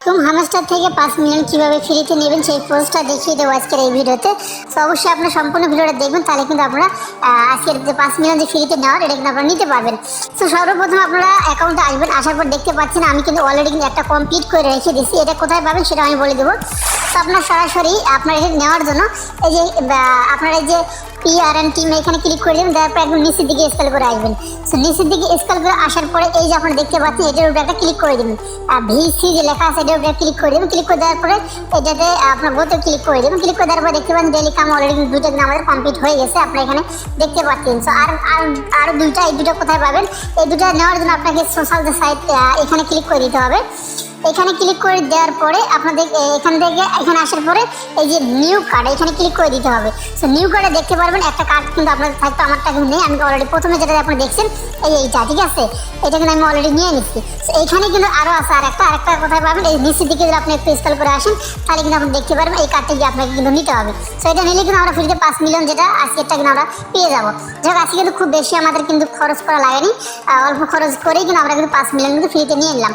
Hamster থেকে 5 million কিভাবে ফ্রিতে নেবেন সেই পোস্টটা দেখিয়ে দেবো আজকের এই ভিডিওতে। তো অবশ্যই আপনারা সম্পূর্ণ ভিডিওটা দেখবেন, তাহলে কিন্তু আপনারা আজকের যে 5 মিলিয়ন যে ফ্রিতে নেওয়ার এটা কিন্তু আপনারা নিতে পারবেন। তো সর্বপ্রথম আপনারা অ্যাকাউন্টে আসবেন, আসার পর দেখতে পাচ্ছেন আমি কিন্তু অলরেডি কিন্তু একটা কমপ্লিট করে রেখে দিচ্ছি। এটা কোথায় পাবেন সেটা আমি বলে দেবো। তো আপনার সরাসরি আপনার এটা নেওয়ার জন্য এই যে আপনার এই যে PRN টিম এখানে ক্লিক করে দেবেন, তারপর একদম নিচের দিকে স্কেল করে আসবেন। সো নিচের দিকে স্কেল করে আসার পরে এই যে আপনারা দেখতে পাচ্ছেন এটার উপরে একটা ক্লিক করে দেবেন, VC যে লেখা আছে এটার উপরে ক্লিক করে দেবেন। ক্লিক করে দেওয়ার পরে এটাতে আপনার বোতে ক্লিক করে দেবেন। ক্লিক করে দেওয়ার পরে দেখতে পাচ্ছেন ডেলি কাম অলরেডি দুটো কিন্তু আমাদের কমপ্লিট হয়ে গেছে, আপনারা এখানে দেখতে পাচ্ছেন। সো আর দুইটা, এই দুটো কোথায় পাবেন? এই দুটো নেওয়ার জন্য আপনাকে সোশ্যাল যে সাইট এখানে ক্লিক করে দিতে হবে। এখানে ক্লিক করে দেওয়ার পরে আপনাদের এখান থেকে এখানে আসার পরে এই যে নিউ কার্ড এখানে ক্লিক করে দিতে হবে। সো নিউ কার্ডে দেখতে পারবেন একটা কার্ড কিন্তু আপনাদের থাকতো, আমারটা কিন্তু নেই। আমি অলরেডি প্রথমে যেটা আপনি দেখছেন এইটা, ঠিক আছে, এটা কিন্তু আমি অলরেডি নিয়ে নিচ্ছি। সো এইখানে কিন্তু আরও আছে আরেকটা কোথায় পাবেন? এই নিচের দিকে যদি আপনি একটু স্কেল করে আসেন তাহলে কিন্তু আপনি দেখতে পারবেন এই কার্ডটা গিয়ে আপনাকে কিন্তু নিতে হবে। সো এটা নিলে কিন্তু আমরা ফ্রিতে 5 মিলিয়ন যেটা আজকেরটা কিন্তু আমরা পেয়ে যাবো। যাই হোক, আজকে কিন্তু খুব বেশি আমাদের কিন্তু খরচ করা লাগেনি, অল্প খরচ করেই কিন্তু আমরা কিন্তু 5 মিলিয়ন কিন্তু ফ্রিতে নিয়ে নিলাম।